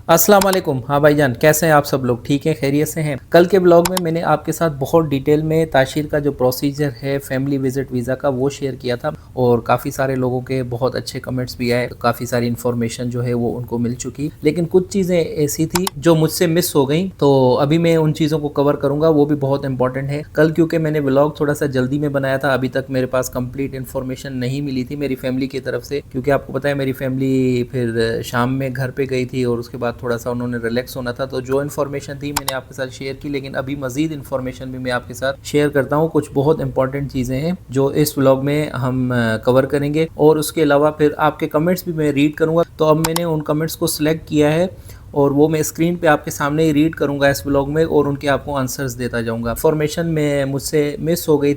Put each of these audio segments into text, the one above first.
अस्सलाम वालेकुम। हाँ भाईजान, कैसे हैं आप सब लोग? ठीक हैं, खैरियत से हैं? कल के ब्लॉग में मैंने आपके साथ बहुत डिटेल में ताशीर का जो प्रोसीजर है फैमिली विजिट वीज़ा का वो शेयर किया था और काफ़ी सारे लोगों के बहुत अच्छे कमेंट्स भी आए, काफ़ी सारी इन्फॉर्मेशन जो है वो उनको मिल चुकी, लेकिन कुछ चीज़ें ऐसी थी जो मुझसे मिस हो गई। तो अभी मैं उन चीज़ों को कवर करूँगा, वो भी बहुत इंपॉर्टेंट है। कल क्योंकि मैंने ब्लॉग थोड़ा सा जल्दी में बनाया था, अभी तक मेरे पास कंप्लीट इन्फॉर्मेशन नहीं मिली थी मेरी फैमिली की तरफ से, क्योंकि आपको पता है मेरी फैमिली फिर शाम में घर पे गई थी और उसके बाद थोड़ा सा उन्होंने रिलैक्स होना था। तो जो इन्फॉर्मेशन थी मैंने आपके साथ शेयर की, लेकिन अभी मज़ीद इन्फॉर्मेशन भी मैं आपके साथ शेयर करता हूँ। कुछ बहुत इंपॉर्टेंट चीज़ें हैं जो इस व्लॉग में हम कवर करेंगे और उसके अलावा फिर आपके कमेंट्स भी मैं रीड करूँगा। तो अब मैंने उन कमेंट्स को सिलेक्ट किया है और वो मैं स्क्रीन पे आपके सामने ही रीड करूंगा इस ब्लॉग में और उनके आपको आंसर्स देता जाऊंगा। इन्फॉर्मेशन में मुझसे मिस हो गई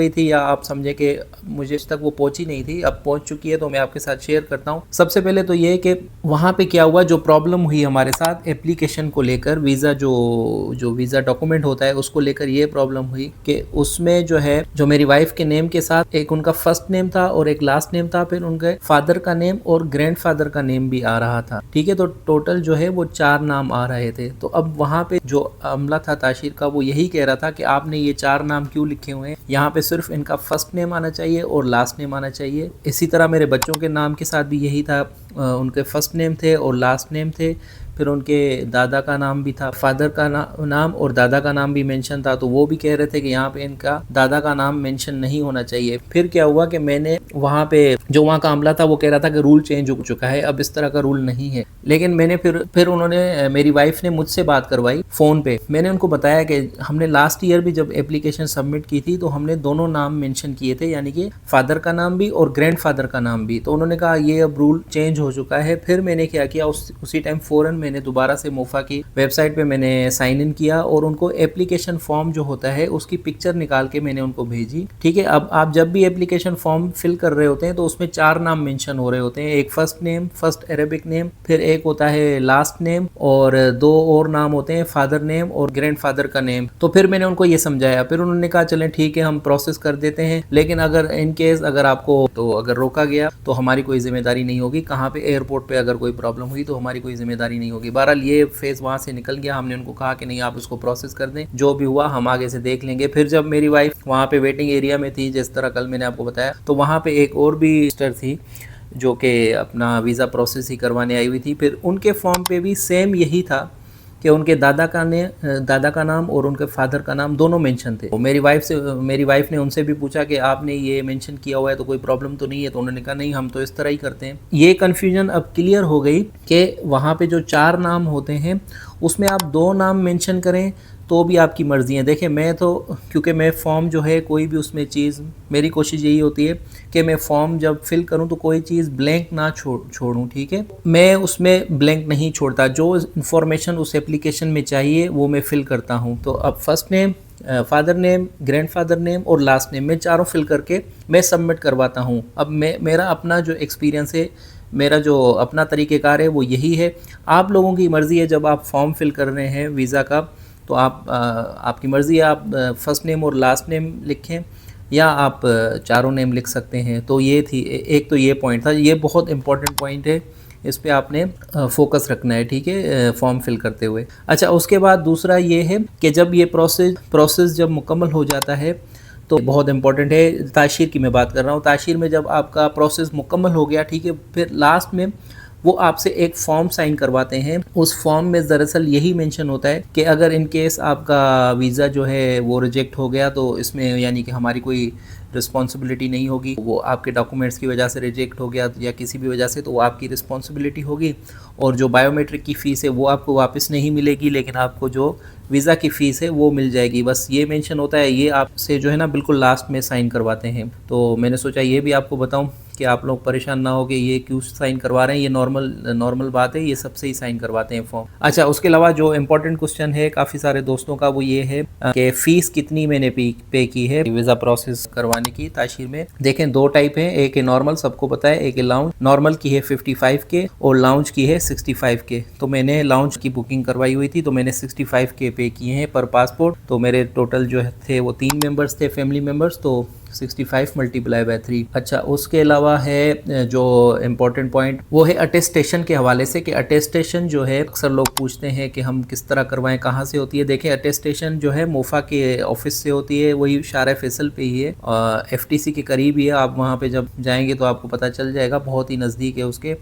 थी या आप समझे कि मुझे तक वो पहुंची नहीं थी, अब पहुंच चुकी है, तो मैं आपके साथ शेयर करता हूं। सबसे पहले तो ये कि वहाँ पे क्या हुआ, जो प्रॉब्लम हुई हमारे साथ एप्लीकेशन को लेकर, वीज़ा जो वीज़ा डॉक्यूमेंट होता है उसको लेकर ये प्रॉब्लम हुई कि उसमें जो है, जो मेरी वाइफ के नेम के साथ एक उनका फर्स्ट नेम था और एक लास्ट नेम था, फिर उनके फादर का नेम और ग्रैंडफादर का नेम भी आ रहा था। ठीक है, तो टोटल जो है वो 4 नाम आ रहे थे। तो अब वहाँ पे जो अमला था ताशीर का, वो यही कह रहा था कि आपने ये 4 नाम क्यों लिखे हुए हैं, यहाँ पे सिर्फ इनका फर्स्ट नेम आना चाहिए और लास्ट नेम आना चाहिए। इसी तरह मेरे बच्चों के नाम के साथ भी यही था, उनके फर्स्ट नेम थे और लास्ट नेम थे, फिर उनके दादा का नाम भी था, फादर का नाम और दादा का नाम भी मेंशन था, तो वो भी कह रहे थे कि यहाँ पे इनका दादा का नाम मेंशन नहीं होना चाहिए। फिर क्या हुआ कि मैंने वहाँ पे जो वहाँ का अमला था वो कह रहा था कि रूल चेंज हो चुका है, अब इस तरह का रूल नहीं है। लेकिन मैंने फिर उन्होंने, मेरी वाइफ ने मुझसे बात करवाई फ़ोन पे। मैंने उनको बताया कि हमने लास्ट ईयर भी जब एप्लीकेशन सबमिट की थी तो हमने दोनों नाम मेंशन किए थे, यानी कि फादर का नाम भी और ग्रैंडफादर का नाम भी। तो उन्होंने कहा ये अब रूल चेंज हो चुका है। फिर मैंने क्या किया, उसी टाइम फ़ौरन मैंने दोबारा से मोफा की वेबसाइट पे मैंने साइन इन किया और उनको एप्लीकेशन फॉर्म जो होता है उसकी पिक्चर निकाल के मैंने उनको भेजी। ठीक है, अब आप जब भी एप्लीकेशन फॉर्म फिल कर रहे होते हैं तो उसमें 4 नाम मेंशन हो रहे होते हैं, एक first name, first Arabic name, फिर एक होता है लास्ट नेम और 2 और नाम होते हैं, फादर नेम और ग्रैंडफादर का नेम। तो फिर मैंने उनको ये समझाया, फिर उन्होंने कहा चलें ठीक है हम प्रोसेस कर देते हैं, लेकिन अगर इन केस अगर आपको तो अगर रोका गया तो हमारी कोई जिम्मेदारी नहीं होगी, कहाँ पे एयरपोर्ट पे अगर कोई प्रॉब्लम हुई तो हमारी कोई जिम्मेदारी नहीं होगी। बहरहाल ये फेज़ वहाँ से निकल गया। हमने उनको कहा कि नहीं आप इसको प्रोसेस कर दें, जो भी हुआ हम आगे से देख लेंगे। फिर जब मेरी वाइफ वहाँ पे वेटिंग एरिया में थी, जिस तरह कल मैंने आपको बताया, तो वहाँ पे एक और भी सिस्टर थी जो कि अपना वीज़ा प्रोसेस ही करवाने आई हुई थी। फिर उनके फॉर्म पे भी सेम यही था कि उनके दादा का नाम और उनके फादर का नाम दोनों मेंशन थे। मेरी वाइफ ने उनसे भी पूछा कि आपने ये मेंशन किया हुआ है तो कोई प्रॉब्लम तो नहीं है, तो उन्होंने कहा नहीं हम तो इस तरह ही करते हैं। ये कन्फ्यूजन अब क्लियर हो गई कि वहाँ पे जो 4 नाम होते हैं उसमें आप 2 नाम मेंशन करें तो भी आपकी मर्ज़ी है। देखिए मैं तो, क्योंकि मैं फॉर्म जो है कोई भी उसमें चीज़, मेरी कोशिश यही होती है कि मैं फॉर्म जब फिल करूं तो कोई चीज़ ब्लैंक ना छोड़ूं। ठीक है, मैं उसमें ब्लैंक नहीं छोड़ता, जो इन्फॉर्मेशन उस एप्लीकेशन में चाहिए वो मैं फिल करता हूं। तो अब first name, father name, grandfather name और लास्ट नेम, मैं चारों फिल करके मैं सबमिट करवाता हूँ। अब मेरा अपना जो एक्सपीरियंस है, मेरा जो अपना तरीक़ेकार है वो यही है। आप लोगों की मर्ज़ी है, जब आप फॉर्म फिल कर रहे हैं वीज़ा का तो आपकी मर्ज़ी है, आप फर्स्ट नेम और लास्ट नेम लिखें या आप चारों नेम लिख सकते हैं। तो ये थी एक, तो ये पॉइंट था, ये बहुत इंपॉर्टेंट पॉइंट है, इस पे आपने फोकस रखना है। ठीक है, फॉर्म फिल करते हुए। अच्छा, उसके बाद दूसरा ये है कि जब ये प्रोसेस जब मुकम्मल हो जाता है तो बहुत इंपॉर्टेंट है, ताशीर की मैं बात कर रहा हूँ, ताशीर में जब आपका प्रोसेस मुकम्मल हो गया, ठीक है, फिर लास्ट में वो आपसे एक फॉर्म साइन करवाते हैं। उस फॉर्म में दरअसल यही मेंशन होता है कि अगर इन केस आपका वीज़ा जो है वो रिजेक्ट हो गया तो इसमें यानी कि हमारी कोई रिस्पॉन्सिबिलिटी नहीं होगी। वो आपके डॉक्यूमेंट्स की वजह से रिजेक्ट हो गया या किसी भी वजह से, तो वो आपकी रिस्पॉन्सिबिलिटी होगी और जो बायोमेट्रिक की फ़ीस है वो आपको वापस नहीं मिलेगी, लेकिन आपको जो वीज़ा की फ़ीस है वो मिल जाएगी। बस ये मेंशन होता है, ये आपसे जो है ना बिल्कुल लास्ट में साइन करवाते हैं। तो मैंने सोचा ये भी आपको बताऊं कि आप लोग परेशान ना हो कि ये क्यों साइन करवा रहे हैं, ये नॉर्मल बात है, ये सबसे ही साइन करवाते हैं फॉर्म। अच्छा, उसके अलावा जो इम्पोर्टेंट क्वेश्चन है काफ़ी सारे दोस्तों का, वो ये है कि फ़ीस कितनी मैंने पे की है वीज़ा प्रोसेस करवाने की ताशीर में। देखें 2 टाइप है, एक है नॉर्मल, सबको पता है, एक है लाउंज। नॉर्मल की है 55 के और लाउंज की है 65 के। तो मैंने लाउंज की बुकिंग करवाई हुई थी, तो मैंने 65 के पे किए हैं पर पासपोर्ट। तो मेरे टोटल जो थे वो 3 मेंबर्स थे, फैमिली मेंबर्स, तो 65 मल्टीप्लाई बाय 3। अच्छा, उसके अलावा है जो इम्पोर्टेंट पॉइंट वो है अटेस्टेशन के हवाले से, कि अटेस्टेशन जो है अक्सर लोग पूछते हैं कि हम किस तरह करवाएं, कहाँ से होती है। देखें, अटेस्टेशन जो है मोफा के ऑफिस से होती है, वही शारा फैसल पे ही है, FTC के करीब ही है। आप वहाँ पे जब जाएंगे तो आपको पता चल जाएगा, बहुत ही नज़दीक है उसके।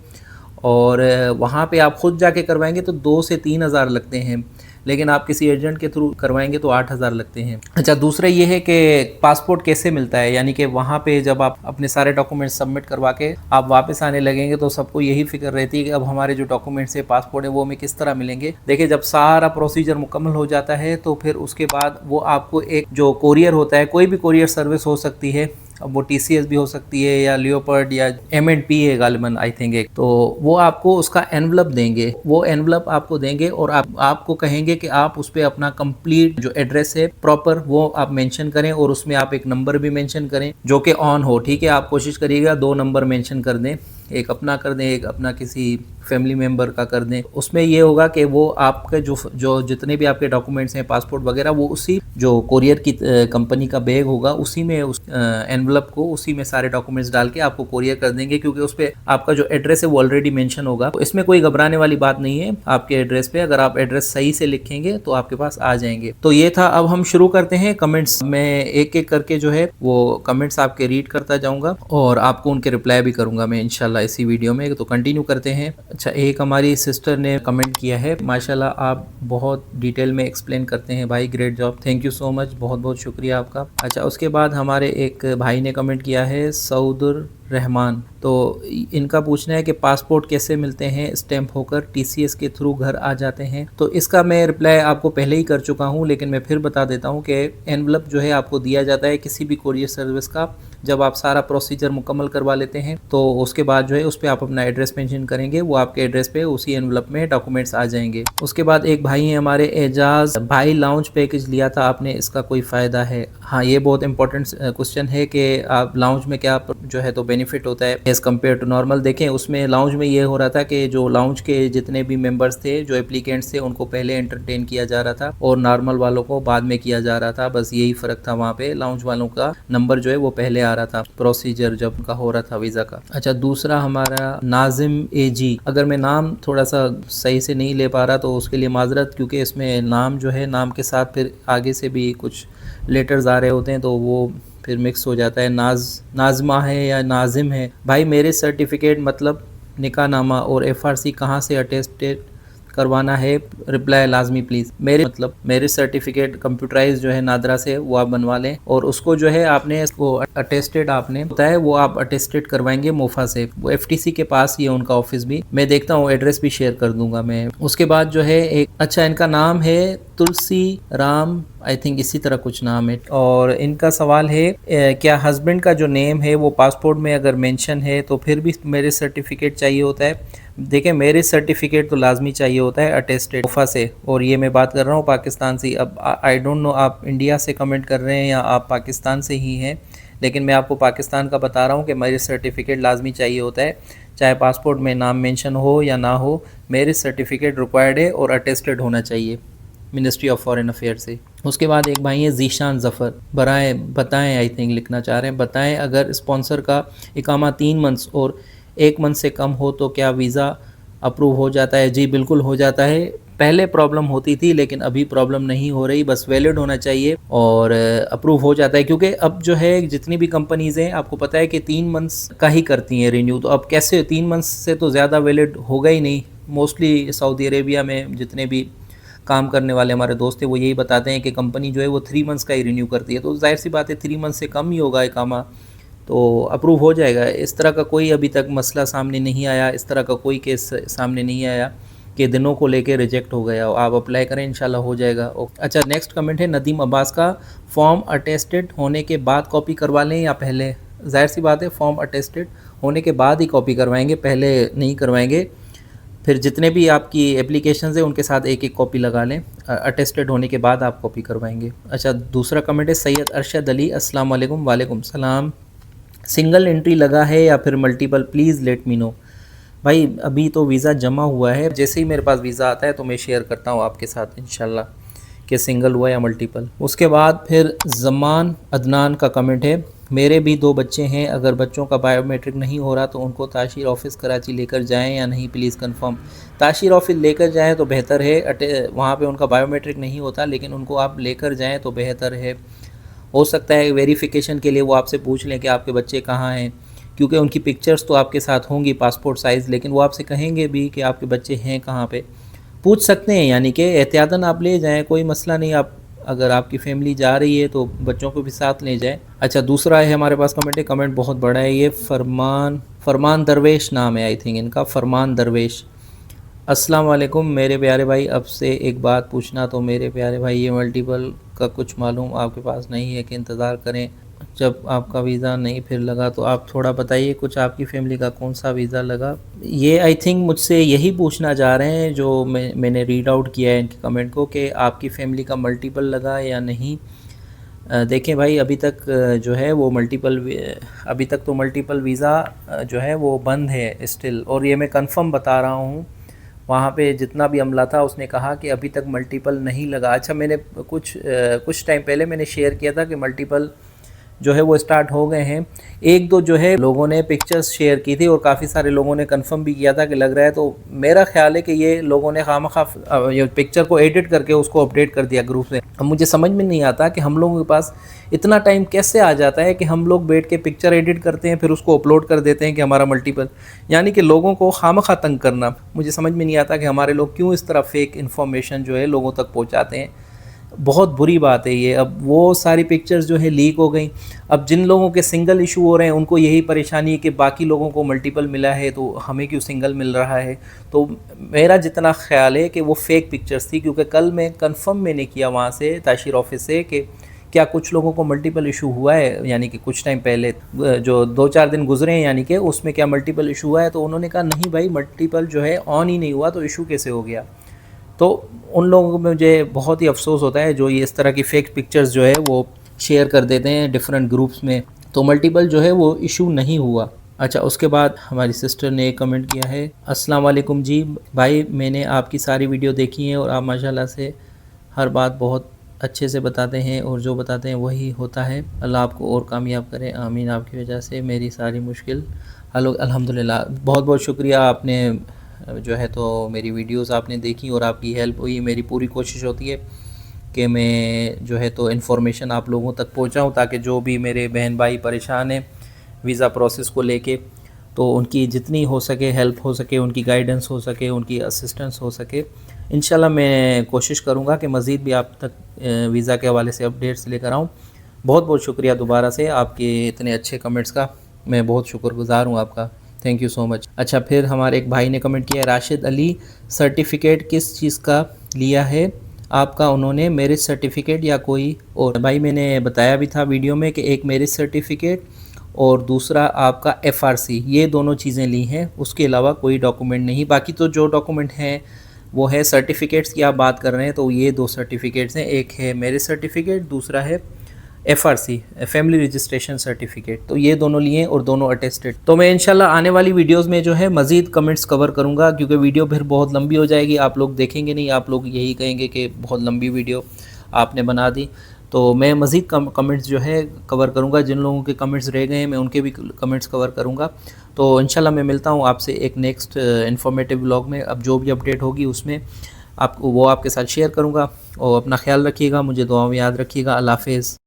और वहाँ पे आप ख़ुद जाके करवाएंगे तो 2 से 3 हज़ार लगते हैं, लेकिन आप किसी एजेंट के थ्रू करवाएंगे तो 8,000 लगते हैं। अच्छा, दूसरा ये है कि पासपोर्ट कैसे मिलता है, यानी कि वहाँ पे जब आप अपने सारे डॉक्यूमेंट सबमिट करवा के आप वापस आने लगेंगे तो सबको यही फिक्र रहती है कि अब हमारे जो डॉक्यूमेंट्स है, पासपोर्ट है, वो हमें किस तरह मिलेंगे। देखिए, जब सारा प्रोसीजर मुकम्मल हो जाता है तो फिर उसके बाद वो आपको एक जो कोरियर होता है, कोई भी कोरियर सर्विस हो सकती है, अब वो TCS भी हो सकती है या लियोपर्ड या M&P है गालिबन आई थिंक एक, तो वो आपको उसका एनवलप देंगे। वो एनवलप आपको देंगे और आपको कहेंगे कि आप उस पर अपना कंप्लीट जो एड्रेस है प्रॉपर वो आप मेंशन करें, और उसमें आप एक नंबर भी मेंशन करें जो कि ऑन हो। ठीक है, आप कोशिश करिएगा 2 नंबर मेंशन कर दें, एक अपना कर दें, एक अपना किसी फैमिली मेम्बर का कर दें। उसमें ये होगा कि वो आपके जो जितने भी आपके डॉक्यूमेंट्स हैं, पासपोर्ट वगैरह, वो उसी जो कोरियर की कंपनी का बैग होगा उसी में, उस एनवलप को उसी में सारे डॉक्यूमेंट्स डाल के आपको कोरियर कर देंगे, क्योंकि उस पर आपका जो एड्रेस है वो ऑलरेडी मेंशन होगा। तो इसमें कोई घबराने वाली बात नहीं है। आपके एड्रेस पे अगर आप एड्रेस सही से लिखेंगे तो आपके पास आ जाएंगे। तो ये था। अब हम शुरू करते हैं कमेंट्स। मैं एक एक करके जो है वो कमेंट्स आपके रीड करता जाऊंगा और आपको उनके रिप्लाई भी करूंगा मैं इंशाल्लाह इसी वीडियो में। तो कंटिन्यू करते हैं। अच्छा, एक हमारी सिस्टर ने कमेंट किया है, माशाल्लाह आप बहुत डिटेल में एक्सप्लेन करते हैं भाई, great job, thank you so much, बहुत बहुत शुक्रिया आपका। अच्छा, उसके बाद हमारे एक भाई ने कमेंट किया है, सऊदुर रहमान। तो इनका पूछना है कि पासपोर्ट कैसे मिलते हैं, स्टैंप होकर TCS के थ्रू घर आ जाते हैं। तो इसका मैं रिप्लाई आपको पहले ही कर चुका हूं, लेकिन मैं फिर बता देता हूं कि एनवलप जो है आपको दिया जाता है किसी भी कोरियर सर्विस का। जब आप सारा प्रोसीजर मुकम्मल करवा लेते हैं तो उसके बाद जो है उस पर आप अपना एड्रेस मेंशन करेंगे, वो आपके एड्रेस पे उसी एनवलप में डॉक्यूमेंट्स आ जाएंगे। उसके बाद एक भाई हैं हमारे, एजाज भाई, लाउंज पैकेज लिया था आपने, इसका कोई फ़ायदा है? हाँ, ये बहुत इंपॉर्टेंट क्वेश्चन है कि आप लाउंज में क्या जो है तो बेनिफिट होता है एज़ कम्पेयर टू नॉर्मल। देखें, उसमें लाउंज में ये हो रहा था कि जो लाउंज के जितने भी मेंबर्स थे, जो एप्लीकेंट्स थे, उनको पहले एंटरटेन किया जा रहा था और नॉर्मल वालों को बाद में किया जा रहा था। बस यही फ़र्क था। वहाँ पे लाउंज वालों का नंबर जो है वो पहले आ रहा था, प्रोसीजर जब का हो रहा था वीज़ा का। अच्छा, दूसरा हमारा नाजिम AG, अगर मैं नाम थोड़ा सा सही से नहीं ले पा रहा तो उसके लिए माजरत, क्योंकि इसमें नाम जो है, नाम के साथ फिर आगे से भी कुछ लेटर्स आ रहे होते हैं तो वो फिर मिक्स हो जाता है। नाजमा है या नाजिम है। भाई, मेरे सर्टिफिकेट मतलब निकाहनामा और FRC कहाँ से अटेस्टेड करवाना है? रिप्लाई लाजमी प्लीज़। मेरे सर्टिफिकेट कंप्यूटराइज जो है नादरा से, वो आप बनवा लें, और उसको जो है आपने इसको अटेस्टेड आपने होता है वो आप अटेस्टेड करवाएंगे मोफा से, वो FTC के पास ही है उनका ऑफिस भी। मैं देखता हूँ, एड्रेस भी शेयर कर दूंगा मैं। उसके बाद जो है एक, अच्छा, इनका नाम है तुलसी राम, आई थिंक इसी तरह कुछ नाम है, और इनका सवाल है क्या हस्बैंड का जो नेम है वो पासपोर्ट में अगर मेंशन है तो फिर भी मेरे सर्टिफिकेट चाहिए होता है? देखिए, मेरे सर्टिफिकेट तो लाजमी चाहिए होता है अटेस्टेड मोफा से, और ये मैं बात कर रहा हूँ पाकिस्तान से। अब आई डोंट नो आप इंडिया से कमेंट कर रहे हैं या आप पाकिस्तान से ही हैं, लेकिन मैं आपको पाकिस्तान का बता रहा हूँ कि मेरे सर्टिफिकेट लाजमी चाहिए होता है, चाहे पासपोर्ट में नाम मेंशन हो या ना हो, मेरे सर्टिफिकेट रिक्वायर्ड है और अटेस्टेड होना चाहिए मिनिस्ट्री ऑफ फॉरेन अफेयर से। उसके बाद एक भाई है जीशान ज़फ़र, बताएं आई थिंक लिखना चाह रहे हैं, बताएं अगर स्पॉन्सर का इकामा 3 मंथ्स और 1 मंथ से कम हो तो क्या वीज़ा अप्रूव हो जाता है? जी बिल्कुल हो जाता है। पहले प्रॉब्लम होती थी लेकिन अभी प्रॉब्लम नहीं हो रही, बस वैलिड होना चाहिए और अप्रूव हो जाता है। क्योंकि अब जो है जितनी भी कंपनीज़ हैं, आपको पता है कि 3 मंथ्स का ही करती हैं रिन्यू, तो अब कैसे 3 मंथ्स से तो ज़्यादा वैलिड होगा ही नहीं। मोस्टली सऊदी अरेबिया में जितने भी काम करने वाले हमारे दोस्त हैं वो यही बताते हैं कि कंपनी जो है वो 3 मंथ्स का ही रिन्यू करती है, तो जाहिर सी बात है 3 मंथ से कम ही होगा इकामा, तो अप्रूव हो जाएगा। इस तरह का कोई अभी तक मसला सामने नहीं आया, इस तरह का कोई केस सामने नहीं आया कि दिनों को लेके रिजेक्ट हो गया। आप अप्लाई करें, इंशाल्लाह हो जाएगा। अच्छा, नेक्स्ट कमेंट है नदीम अब्बास का, फॉर्म अटेस्टेड होने के बाद कॉपी करवा लें या पहले? जाहिर सी बात है, फॉर्म अटेस्टेड होने के बाद ही कॉपी करवाएंगे, पहले नहीं करवाएंगे। फिर जितने भी आपकी एप्लीकेशंस हैं उनके साथ एक एक कॉपी लगा लें, अटेस्टेड होने के बाद आप कॉपी करवाएंगे। अच्छा, दूसरा कमेंट है सैयद अरशद अली, अस्सलाम वालेकुम। वालेकुम सलाम। सिंगल एंट्री लगा है या फिर multiple, please let me know. भाई, अभी तो वीज़ा जमा हुआ है, जैसे ही मेरे पास वीज़ा आता है तो मैं शेयर करता हूँ आपके साथ इंशाल्लाह कि सिंगल हुआ या मल्टीपल। उसके बाद फिर ज़मान अदनान का कमेंट है, मेरे भी 2 बच्चे हैं, अगर बच्चों का बायोमेट्रिक नहीं हो रहा तो उनको ताशीर ऑफ़िस कराची लेकर जाएं या नहीं, प्लीज़ कंफर्म। ताशीर ऑफ़िस लेकर जाएं तो बेहतर है, वहाँ पे उनका बायोमेट्रिक नहीं होता, लेकिन उनको आप लेकर जाएं तो बेहतर है। हो सकता है वेरिफिकेशन के लिए वो आपसे पूछ लें कि आपके बच्चे कहाँ हैं, क्योंकि उनकी पिक्चर्स तो आपके साथ होंगी पासपोर्ट साइज़, लेकिन वो आपसे कहेंगे भी कि आपके बच्चे हैं कहाँ पे। पूछ सकते हैं, यानी कि एहतियातन आप ले जाएं, कोई मसला नहीं। आप अगर आपकी फैमिली जा रही है तो बच्चों को भी साथ ले जाएं। अच्छा, दूसरा है हमारे पास कमेंट है, कमेंट बहुत बड़ा है ये। फरमान दरवेश नाम है आई थिंक इनका, फरमान दरवेश। अस्सलाम वालेकुम मेरे प्यारे भाई, अब से एक बात पूछना तो मेरे प्यारे भाई, ये मल्टीपल का कुछ मालूम आपके पास नहीं है कि इंतज़ार करें जब आपका वीज़ा नहीं फिर लगा, तो आप थोड़ा बताइए कुछ, आपकी फ़ैमिली का कौन सा वीज़ा लगा। ये आई थिंक मुझसे यही पूछना चाह रहे हैं जो मैंने रीड आउट किया है इनके कमेंट को, कि आपकी फ़ैमिली का मल्टीपल लगा या नहीं। देखें भाई, अभी तक जो है वो अभी तक तो मल्टीपल वीज़ा जो है वो बंद है स्टिल, और ये मैं कंफर्म बता रहा हूँ। वहाँ पे जितना भी अमला था उसने कहा कि अभी तक मल्टीपल नहीं लगा। अच्छा, मैंने कुछ टाइम पहले मैंने शेयर किया था कि मल्टीपल जो है वो स्टार्ट हो गए हैं। एक दो जो है लोगों ने पिक्चर्स शेयर की थी और काफ़ी सारे लोगों ने कंफर्म भी किया था कि लग रहा है, तो मेरा ख्याल है कि ये लोगों ने खामखा ये पिक्चर को एडिट करके उसको अपडेट कर दिया ग्रुप में। अब मुझे समझ में नहीं आता कि हम लोगों के पास इतना टाइम कैसे आ जाता है कि हम लोग बैठ के पिक्चर एडिट करते हैं फिर उसको अपलोड कर देते हैं कि हमारा मल्टीपल, यानी कि लोगों को खामखा तंग करना। मुझे समझ में नहीं आता कि हमारे लोग क्यों इस तरह फेक इन्फॉर्मेशन जो है लोगों तक पहुँचाते हैं। बहुत बुरी बात है ये। अब वो सारी पिक्चर्स जो है लीक हो गई। अब जिन लोगों के सिंगल इशू हो रहे हैं उनको यही परेशानी है कि बाकी लोगों को मल्टीपल मिला है तो हमें क्यों सिंगल मिल रहा है। तो मेरा जितना ख्याल है कि वो फेक पिक्चर्स थी, क्योंकि कल मैं कंफर्म मैंने किया वहाँ से ताशीर ऑफिस से कि क्या कुछ लोगों को मल्टीपल इशू हुआ है, यानी कि कुछ टाइम पहले जो 2-4 दिन गुजरे हैं, यानी कि उसमें क्या मल्टीपल इशू हुआ है। तो उन्होंने कहा नहीं भाई, मल्टीपल जो है ऑन ही नहीं हुआ, तो इशू कैसे हो गया। तो उन लोगों को मुझे बहुत ही अफसोस होता है जो ये इस तरह की फ़ेक पिक्चर्स जो है वो शेयर कर देते हैं डिफरेंट ग्रुप्स में। तो मल्टीपल जो है वो इशू नहीं हुआ। अच्छा, उसके बाद हमारी सिस्टर ने एक कमेंट किया है, अस्सलाम वालेकुम जी भाई, मैंने आपकी सारी वीडियो देखी है और आप माशाल्लाह से हर बात बहुत अच्छे से बताते हैं और जो बताते हैं वही होता है। अल्लाह आपको और कामयाब करे, आमीन। आपकी वजह से मेरी सारी मुश्किल हल, अल्हम्दुलिल्लाह। बहुत बहुत शुक्रिया, आपने जो है तो मेरी वीडियोस आपने देखी और आपकी हेल्प हुई। मेरी पूरी कोशिश होती है कि मैं जो है तो इन्फॉर्मेशन आप लोगों तक पहुंचाऊं, ताकि जो भी मेरे बहन भाई परेशान हैं वीज़ा प्रोसेस को लेके, तो उनकी जितनी हो सके हेल्प हो सके, उनकी गाइडेंस हो सके, उनकी असिस्टेंस हो सके। इंशाल्लाह मैं कोशिश करूँगा कि मज़ीद भी आप तक वीज़ा के हवाले से अपडेट्स लेकर आऊँ। बहुत बहुत शुक्रिया दोबारा से आपके इतने अच्छे कमेंट्स का, मैं बहुत शुक्रगुज़ार हूँ आपका। Thank you so much. अच्छा, फिर हमारे एक भाई ने कमेंट किया, राशिद अली सर्टिफ़िकेट किस चीज़ का लिया है आपका? उन्होंने मैरिज सर्टिफ़िकेट या कोई और? भाई मैंने बताया भी था वीडियो में कि एक मैरिज सर्टिफ़िकेट और दूसरा आपका एफआरसी, ये दोनों चीज़ें ली हैं, उसके अलावा कोई डॉक्यूमेंट नहीं। बाकी तो जो डॉक्यूमेंट हैं वो है सर्टिफ़िकेट्स की आप बात कर रहे हैं, तो ये 2 सर्टिफ़िकेट्स हैं, एक है मैरिज सर्टिफ़िकेट, दूसरा है एफआरसी, फैमिली रजिस्ट्रेशन सर्टिफिकेट। तो ये दोनों लिए और दोनों अटेस्टेड। तो मैं इंशाल्लाह आने वाली वीडियोस में जो है मज़ीद कमेंट्स कवर करूँगा, क्योंकि वीडियो फिर बहुत लंबी हो जाएगी, आप लोग देखेंगे नहीं, आप लोग यही कहेंगे कि बहुत लंबी वीडियो आपने बना दी। तो मैं मज़ीद कमेंट्स जो है कवर करूँगा, जिन लोगों के कमेंट्स रह गए हैं मैं उनके भी कमेंट्स कवर करूँगा। तो इंशाल्लाह मैं मिलता हूँ आपसे एक नेक्स्ट इन्फॉर्मेटिव व्लॉग में। अब जो भी अपडेट होगी उसमें आपको वो आपके साथ शेयर करूँगा। और अपना ख्याल रखिएगा, मुझे दुआ में याद रखिएगा। अल्लाह हाफ़िज़।